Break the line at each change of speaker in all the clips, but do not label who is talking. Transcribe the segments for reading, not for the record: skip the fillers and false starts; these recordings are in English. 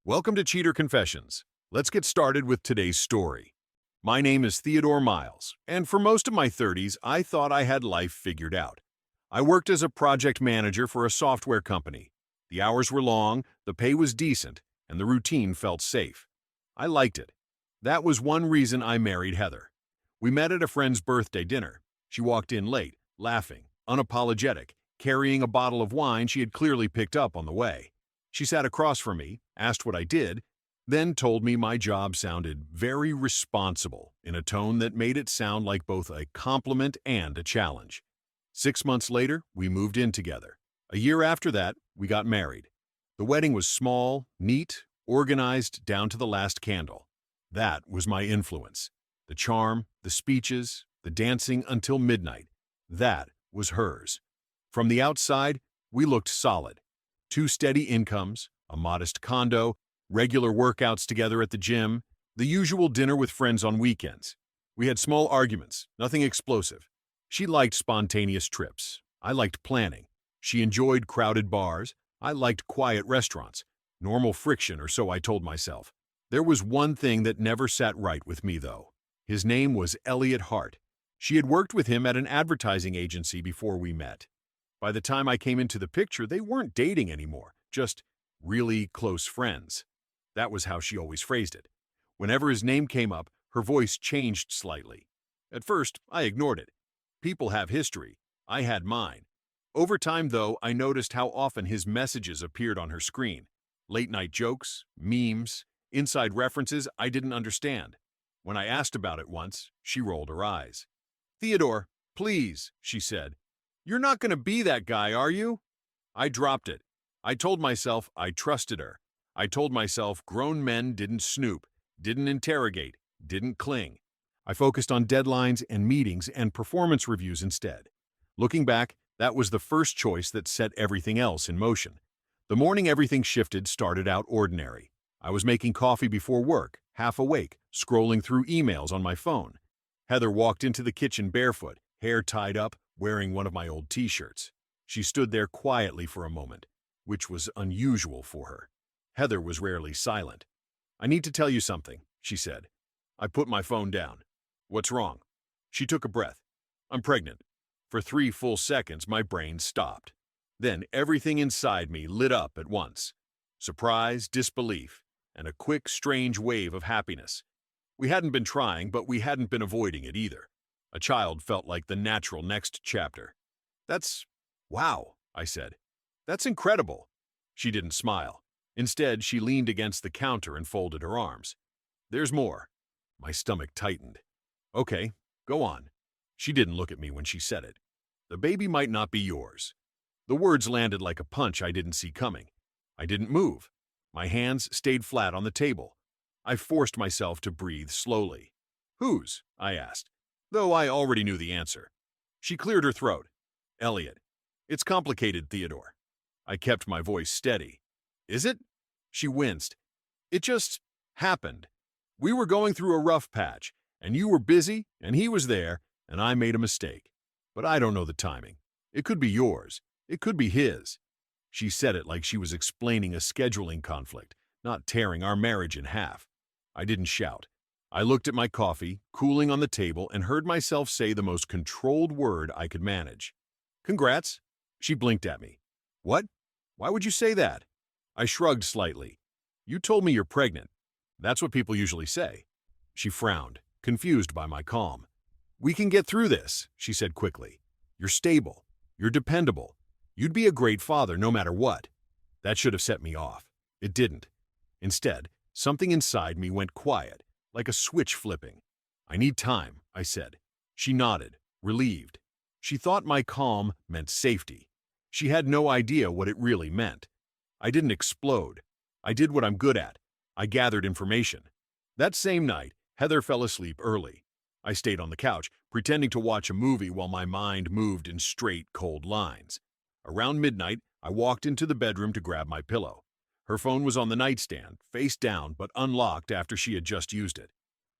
Welcome to Cheater Confessions. Let's get started with today's story. My name is Theodore Miles, and for most of my 30s, I thought I had life figured out. I worked as a project manager for a software company. The hours were long, the pay was decent, and the routine felt safe. I liked it. That was one reason I married Heather. We met at a friend's birthday dinner. She walked in late, laughing, unapologetic, carrying a bottle of wine she had clearly picked up on the way. She sat across from me, asked what I did, then told me my job sounded very responsible in a tone that made it sound like both a compliment and a challenge. 6 months later, we moved in together. A year after that, we got married. The wedding was small, neat, organized down to the last candle. That was my influence. The charm, the speeches, the dancing until midnight. That was hers. From the outside, we looked solid. 2 steady incomes, a modest condo, regular workouts together at the gym, the usual dinner with friends on weekends. We had small arguments, nothing explosive. She liked spontaneous trips. I liked planning. She enjoyed crowded bars. I liked quiet restaurants. Normal friction, or so I told myself. There was one thing that never sat right with me, though. His name was Elliot Hart. She had worked with him at an advertising agency before we met. By the time I came into the picture, they weren't dating anymore, just really close friends. That was how she always phrased it. Whenever his name came up, her voice changed slightly. At first, I ignored it. People have history. I had mine. Over time, though, I noticed how often his messages appeared on her screen. Late-night jokes, memes, inside references I didn't understand. When I asked about it once, she rolled her eyes. "Theodore, please," she said. "You're not going to be that guy, are you?" I dropped it. I told myself I trusted her. I told myself grown men didn't snoop, didn't interrogate, didn't cling. I focused on deadlines and meetings and performance reviews instead. Looking back, that was the first choice that set everything else in motion. The morning everything shifted started out ordinary. I was making coffee before work, half awake, scrolling through emails on my phone. Heather walked into the kitchen barefoot, hair tied up, wearing one of my old t-shirts. She stood there quietly for a moment, which was unusual for her. Heather was rarely silent. "I need to tell you something," she said. I put my phone down. "What's wrong?" She took a breath. "I'm pregnant." For 3 full seconds, my brain stopped. Then everything inside me lit up at once. Surprise, disbelief, and a quick, strange wave of happiness. We hadn't been trying, but we hadn't been avoiding it either. A child felt like the natural next chapter. Wow," I said. "That's incredible." She didn't smile. Instead, she leaned against the counter and folded her arms. "There's more." My stomach tightened. "Okay, go on." She didn't look at me when she said it. "The baby might not be yours." The words landed like a punch I didn't see coming. I didn't move. My hands stayed flat on the table. I forced myself to breathe slowly. "Whose?" I asked, though I already knew the answer. She cleared her throat. "Elliot. It's complicated, Theodore." I kept my voice steady. "Is it?" She winced. "It just happened. We were going through a rough patch, and you were busy, and he was there, and I made a mistake. But I don't know the timing. It could be yours. It could be his." She said it like she was explaining a scheduling conflict, not tearing our marriage in half. I didn't shout. I looked at my coffee, cooling on the table, and heard myself say the most controlled word I could manage. "Congrats." She blinked at me. "What? Why would you say that?" I shrugged slightly. "You told me you're pregnant. That's what people usually say." She frowned, confused by my calm. "We can get through this," she said quickly. "You're stable. You're dependable. You'd be a great father no matter what." That should have set me off. It didn't. Instead, something inside me went quiet, like a switch flipping. "I need time," I said. She nodded, relieved. She thought my calm meant safety. She had no idea what it really meant. I didn't explode. I did what I'm good at. I gathered information. That same night, Heather fell asleep early. I stayed on the couch, pretending to watch a movie while my mind moved in straight, cold lines. Around midnight, I walked into the bedroom to grab my pillow. Her phone was on the nightstand, face down but unlocked after she had just used it.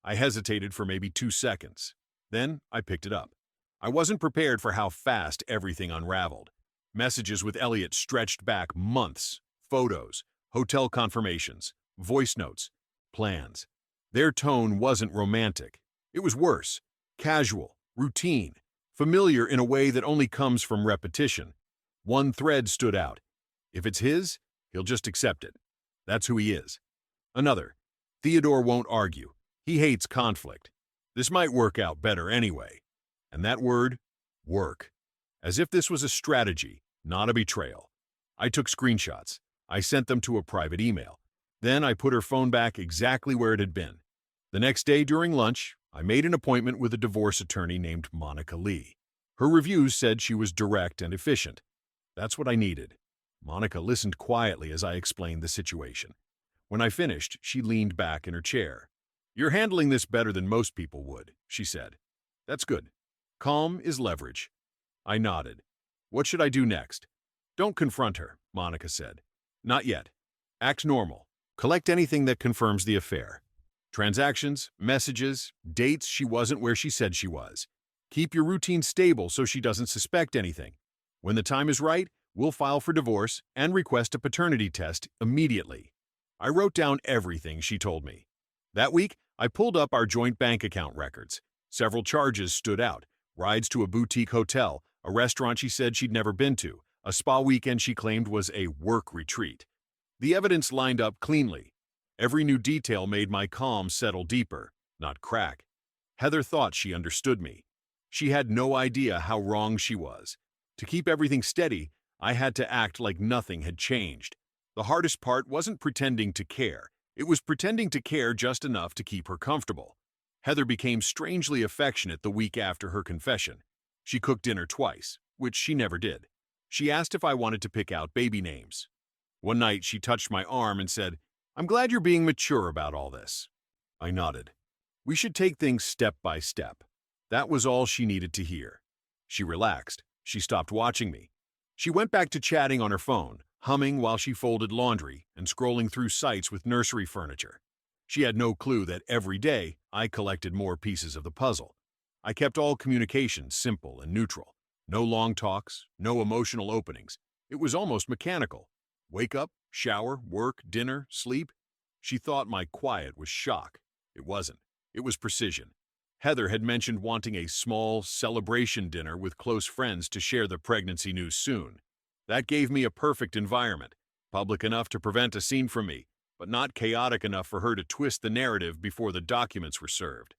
I hesitated for maybe 2 seconds. Then I picked it up. I wasn't prepared for how fast everything unraveled. Messages with Elliot stretched back months, photos, hotel confirmations, voice notes, plans. Their tone wasn't romantic. It was worse, casual, routine, familiar in a way that only comes from repetition. One thread stood out. If it's his, he'll just accept it. That's who he is. Another, Theodore won't argue. He hates conflict. This might work out better anyway. And that word, work. As if this was a strategy, not a betrayal. I took screenshots. I sent them to a private email. Then I put her phone back exactly where it had been. The next day during lunch, I made an appointment with a divorce attorney named Monica Lee. Her reviews said she was direct and efficient. That's what I needed. Monica listened quietly as I explained the situation. When I finished, she leaned back in her chair. "You're handling this better than most people would," she said. "That's good. Calm is leverage." I nodded. "What should I do next?" "Don't confront her," Monica said. "Not yet. Act normal. Collect anything that confirms the affair. Transactions, messages, dates she wasn't where she said she was. Keep your routine stable so she doesn't suspect anything. When the time is right, we'll file for divorce and request a paternity test immediately." I wrote down everything she told me. That week, I pulled up our joint bank account records. Several charges stood out: rides to a boutique hotel, a restaurant she said she'd never been to, a spa weekend she claimed was a work retreat. The evidence lined up cleanly. Every new detail made my calm settle deeper, not crack. Heather thought she understood me. She had no idea how wrong she was. To keep everything steady, I had to act like nothing had changed. The hardest part wasn't pretending to care. It was pretending to care just enough to keep her comfortable. Heather became strangely affectionate the week after her confession. She cooked dinner twice, which she never did. She asked if I wanted to pick out baby names. One night, she touched my arm and said, "I'm glad you're being mature about all this." I nodded. We should take things step by step. That was all she needed to hear. She relaxed. She stopped watching me. She went back to chatting on her phone, humming while she folded laundry and scrolling through sites with nursery furniture. She had no clue that every day I collected more pieces of the puzzle. I kept all communication simple and neutral. No long talks, no emotional openings. It was almost mechanical. Wake up, shower, work, dinner, sleep. She thought my quiet was shock. It wasn't. It was precision. Heather had mentioned wanting a small celebration dinner with close friends to share the pregnancy news soon. That gave me a perfect environment, public enough to prevent a scene from me, but not chaotic enough for her to twist the narrative before the documents were served.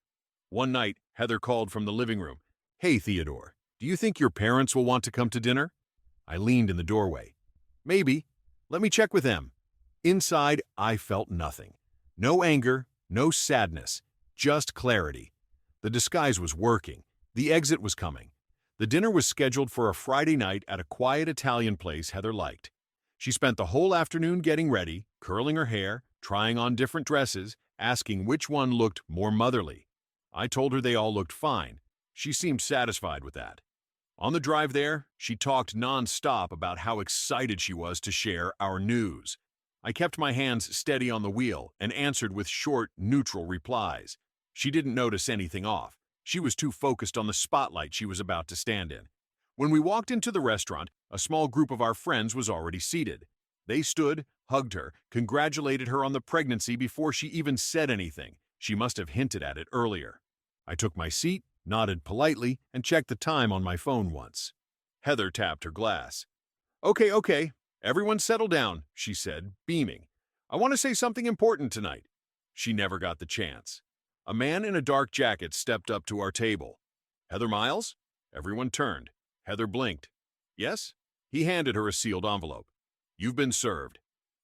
One night, Heather called from the living room. "Hey, Theodore, do you think your parents will want to come to dinner?" I leaned in the doorway. "Maybe. Let me check with them." Inside, I felt nothing. No anger, no sadness, just clarity. The disguise was working. The exit was coming. The dinner was scheduled for a Friday night at a quiet Italian place Heather liked. She spent the whole afternoon getting ready, curling her hair, trying on different dresses, asking which one looked more motherly. I told her they all looked fine. She seemed satisfied with that. On the drive there, she talked non-stop about how excited she was to share our news. I kept my hands steady on the wheel and answered with short, neutral replies. She didn't notice anything off. She was too focused on the spotlight she was about to stand in. When we walked into the restaurant, a small group of our friends was already seated. They stood, hugged her, congratulated her on the pregnancy before she even said anything. She must have hinted at it earlier. I took my seat, nodded politely, and checked the time on my phone once. Heather tapped her glass. Okay, everyone settle down," she said, beaming. "I want to say something important tonight." She never got the chance. A man in a dark jacket stepped up to our table. "Heather Miles?" Everyone turned. Heather blinked. "Yes?" He handed her a sealed envelope. "You've been served."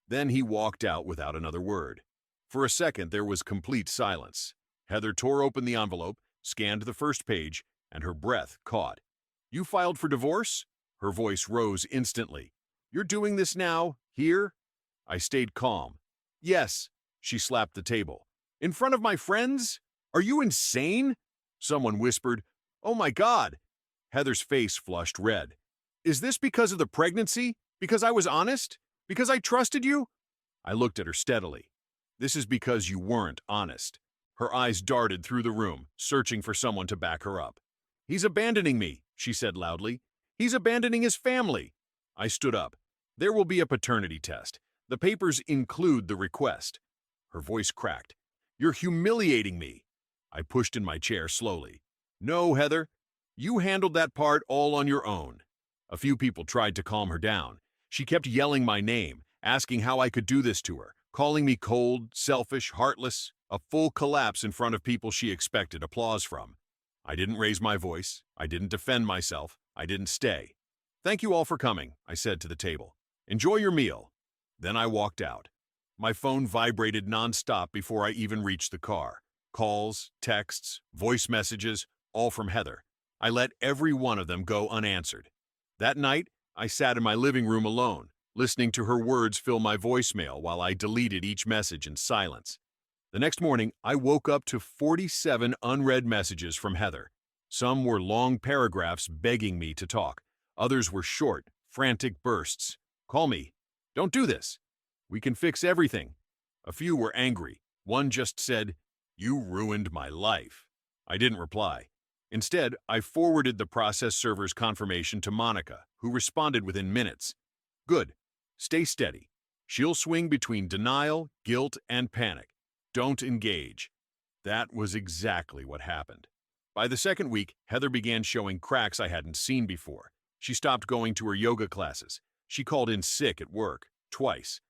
Then he walked out without another word. For a second, there was complete silence. Heather tore open the envelope, scanned the first page, and her breath caught. "You filed for divorce?" Her voice rose instantly. "You're doing this now? Here?" I stayed calm. "Yes." She slapped the table. "In front of my friends? Are you insane?" Someone whispered, "Oh my God!" Heather's face flushed red. "Is this because of the pregnancy? Because I was honest? Because I trusted you?" I looked at her steadily. "This is because you weren't honest." Her eyes darted through the room, searching for someone to back her up. "He's abandoning me," she said loudly. "He's abandoning his family." I stood up. "There will be a paternity test. The papers include the request." Her voice cracked. "You're humiliating me." I pushed in my chair slowly. "No, Heather. You handled that part all on your own." A few people tried to calm her down. She kept yelling my name, asking how I could do this to her, calling me cold, selfish, heartless, a full collapse in front of people she expected applause from. I didn't raise my voice. I didn't defend myself. I didn't stay. "Thank you all for coming," I said to the table. "Enjoy your meal." Then I walked out. My phone vibrated nonstop before I even reached the car. Calls, texts, voice messages, all from Heather. I let every one of them go unanswered. That night, I sat in my living room alone, listening to her words fill my voicemail while I deleted each message in silence. The next morning, I woke up to 47 unread messages from Heather. Some were long paragraphs begging me to talk. Others were short, frantic bursts. "Call me. Don't do this. We can fix everything." A few were angry. One just said, "You ruined my life." I didn't reply. Instead, I forwarded the process server's confirmation to Monica, who responded within minutes. "Good. Stay steady. She'll swing between denial, guilt, and panic. Don't engage." That was exactly what happened. By the second week, Heather began showing cracks I hadn't seen before. She stopped going to her yoga classes. She called in sick at work, twice.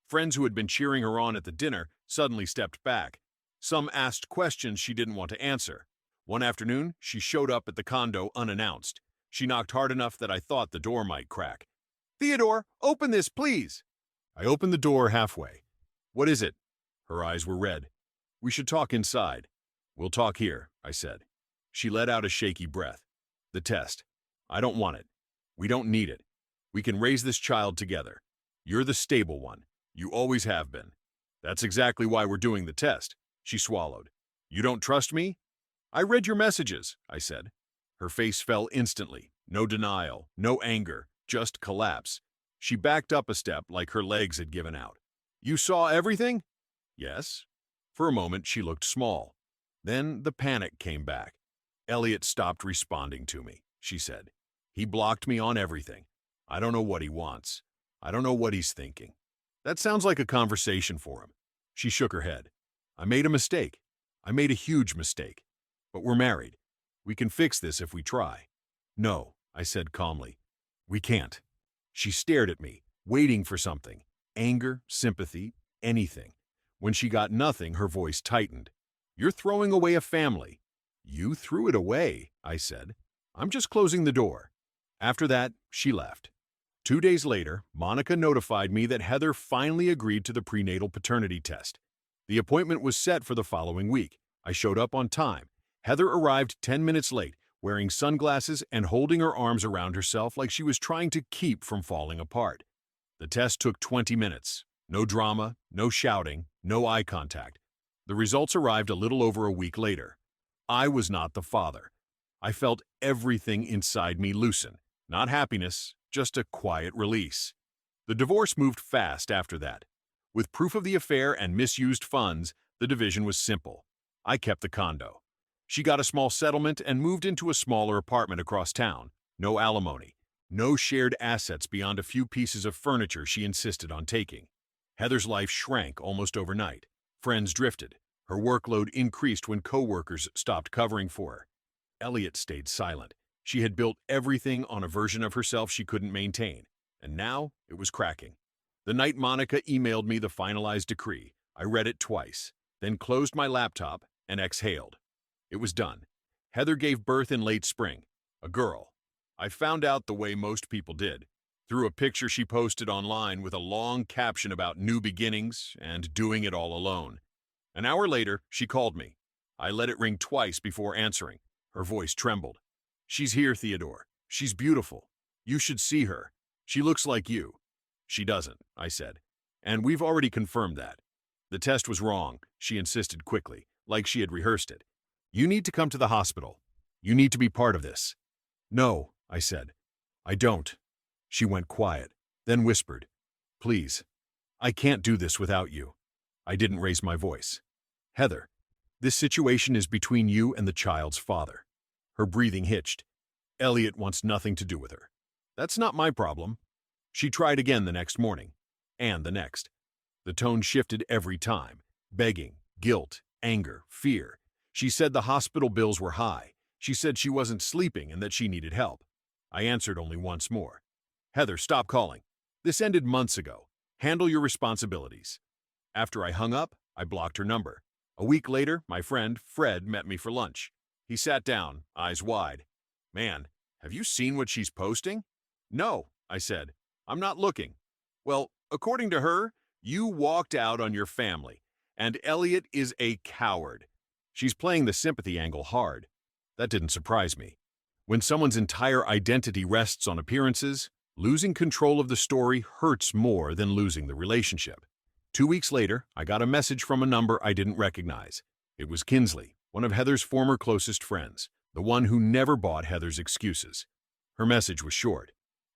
Friends who had been cheering her on at the dinner suddenly stepped back. Some asked questions she didn't want to answer. One afternoon, she showed up at the condo unannounced. She knocked hard enough that I thought the door might crack. "Theodore, open this, please." I opened the door halfway. "What is it?" Her eyes were red. "We should talk inside." "We'll talk here," I said. She let out a shaky breath. "The test. I don't want it. We don't need it. We can raise this child together. You're the stable one. You always have been." "That's exactly why we're doing the test." She swallowed. "You don't trust me?" "I read your messages," I said. Her face fell instantly. No denial, no anger, just collapse. She backed up a step like her legs had given out. "You saw everything?" "Yes." For a moment, she looked small. Then the panic came back. "Elliot stopped responding to me," she said. "He blocked me on everything. I don't know what he wants. I don't know what he's thinking." "That sounds like a conversation for him." She shook her head. "I made a mistake. I made a huge mistake. But we're married. We can fix this if we try." "No," I said calmly. "We can't." She stared at me, waiting for something. Anger, sympathy, anything. When she got nothing, her voice tightened. "You're throwing away a family." "You threw it away," I said. "I'm just closing the door." After that, she left. 2 days later, Monica notified me that Heather finally agreed to the prenatal paternity test. The appointment was set for the following week. I showed up on time. Heather arrived 10 minutes late, wearing sunglasses and holding her arms around herself like she was trying to keep from falling apart. The test took 20 minutes. No drama, no shouting, no eye contact. The results arrived a little over a week later. I was not the father. I felt everything inside me loosen. Not happiness, just a quiet release. The divorce moved fast after that. With proof of the affair and misused funds, the division was simple. I kept the condo. She got a small settlement and moved into a smaller apartment across town. No alimony. No shared assets beyond a few pieces of furniture she insisted on taking. Heather's life shrank almost overnight. Friends drifted. Her workload increased when coworkers stopped covering for her. Elliot stayed silent. She had built everything on a version of herself she couldn't maintain, and now it was cracking. The night Monica emailed me the finalized decree, I read it twice, then closed my laptop and exhaled. It was done. Heather gave birth in late spring, a girl. I found out the way most people did, through a picture she posted online with a long caption about new beginnings and doing it all alone. An hour later, she called me. I let it ring twice before answering. Her voice trembled. "She's here, Theodore. She's beautiful. You should see her. She looks like you." "She doesn't," I said. "And we've already confirmed that." "The test was wrong," she insisted quickly, like she had rehearsed it. "You need to come to the hospital. You need to be part of this." "No," I said. "I don't." She went quiet, then whispered, "Please, I can't do this without you." I didn't raise my voice. "Heather, this situation is between you and the child's father." Her breathing hitched. "Elliot wants nothing to do with her." "That's not my problem." She tried again the next morning, and the next. The tone shifted every time. Begging, guilt, anger, fear. She said the hospital bills were high. She said she wasn't sleeping and that she needed help. I answered only once more. Heather, stop calling. This ended months ago. Handle your responsibilities. After I hung up, I blocked her number. A week later, my friend, Fred, met me for lunch. He sat down, eyes wide. Man, have you seen what she's posting? No, I said. I'm not looking. Well, according to her, you walked out on your family, and Elliot is a coward. She's playing the sympathy angle hard. That didn't surprise me. When someone's entire identity rests on appearances, losing control of the story hurts more than losing the relationship. 2 weeks later, I got a message from a number I didn't recognize. It was Kinsley, one of Heather's former closest friends, the one who never bought Heather's excuses. Her message was short.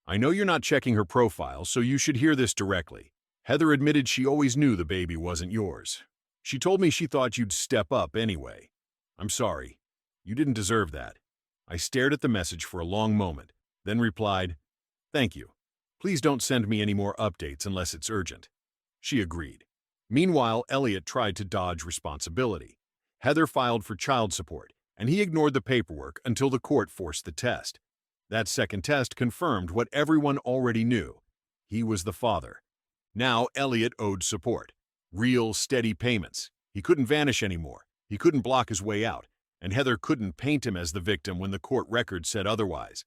I know you're not checking her profile, so you should hear this directly. Heather admitted she always knew the baby wasn't yours. She told me she thought you'd step up anyway. I'm sorry. You didn't deserve that. I stared at the message for a long moment, then replied, Thank you. Please don't send me any more updates unless it's urgent. She agreed. Meanwhile, Elliot tried to dodge responsibility. Heather filed for child support, and he ignored the paperwork until the court forced the test. That second test confirmed what everyone already knew. He was the father. Now Elliot owed support. Real, steady payments. He couldn't vanish anymore. He couldn't block his way out, and Heather couldn't paint him as the victim when the court record said otherwise.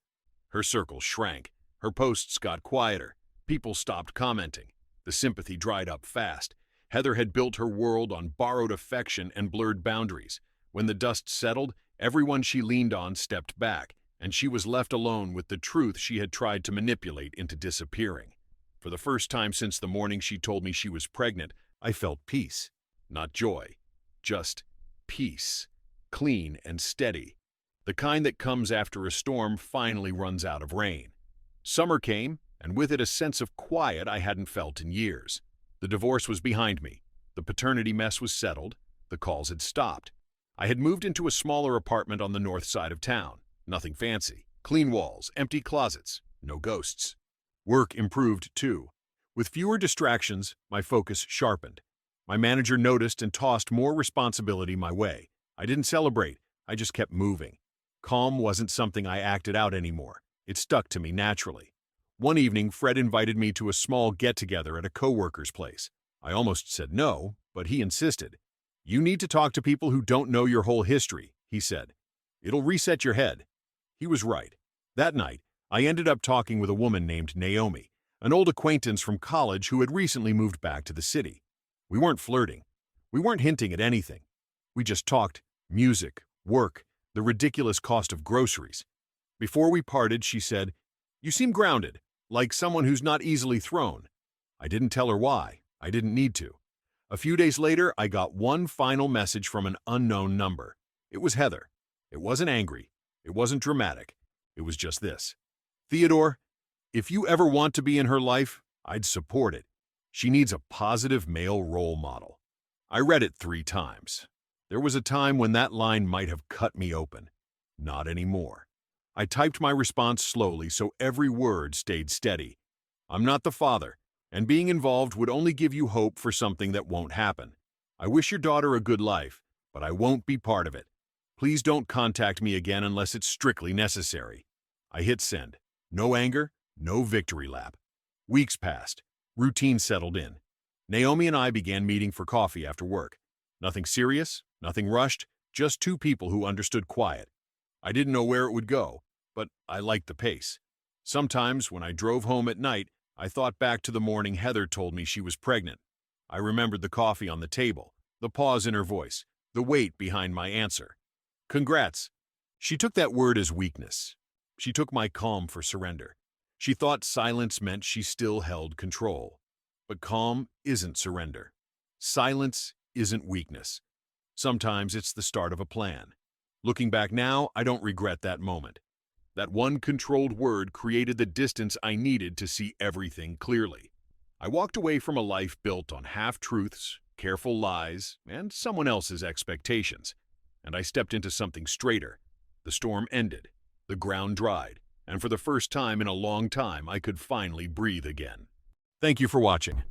Her circle shrank. Her posts got quieter. People stopped commenting. The sympathy dried up fast. Heather had built her world on borrowed affection and blurred boundaries. When the dust settled, everyone she leaned on stepped back, and she was left alone with the truth she had tried to manipulate into disappearing. For the first time since the morning she told me she was pregnant, I felt peace. Not joy. Just peace. Clean and steady. The kind that comes after a storm finally runs out of rain. Summer came, and with it a sense of quiet I hadn't felt in years. The divorce was behind me. The paternity mess was settled. The calls had stopped. I had moved into a smaller apartment on the north side of town. Nothing fancy. Clean walls, empty closets, no ghosts. Work improved too. With fewer distractions, my focus sharpened. My manager noticed and tossed more responsibility my way. I didn't celebrate. I just kept moving. Calm wasn't something I acted out anymore. It stuck to me naturally. One evening, Fred invited me to a small get-together at a coworker's place. I almost said no, but he insisted. You need to talk to people who don't know your whole history, he said. It'll reset your head. He was right. That night, I ended up talking with a woman named Naomi, an old acquaintance from college who had recently moved back to the city. We weren't flirting. We weren't hinting at anything. We just talked music, work, the ridiculous cost of groceries. Before we parted, she said, You seem grounded, like someone who's not easily thrown. I didn't tell her why. I didn't need to. A few days later, I got one final message from an unknown number. It was Heather. It wasn't angry. It wasn't dramatic. It was just this. Theodore, if you ever want to be in her life, I'd support it. She needs a positive male role model. I read it 3 times. There was a time when that line might have cut me open. Not anymore. I typed my response slowly so every word stayed steady. I'm not the father, and being involved would only give you hope for something that won't happen. I wish your daughter a good life, but I won't be part of it. Please don't contact me again unless it's strictly necessary. I hit send. No anger, no victory lap. Weeks passed. Routine settled in. Naomi and I began meeting for coffee after work. Nothing serious, nothing rushed, just 2 people who understood quiet. I didn't know where it would go, but I liked the pace. Sometimes, when I drove home at night, I thought back to the morning Heather told me she was pregnant. I remembered the coffee on the table, the pause in her voice, the weight behind my answer. Congrats. She took that word as weakness. She took my calm for surrender. She thought silence meant she still held control. But calm isn't surrender. Silence isn't weakness. Sometimes it's the start of a plan. Looking back now, I don't regret that moment. That one controlled word created the distance I needed to see everything clearly. I walked away from a life built on half-truths, careful lies, and someone else's expectations. And I stepped into something straighter. The storm ended. The ground dried. And for the first time in a long time, I could finally breathe again. Thank you for watching.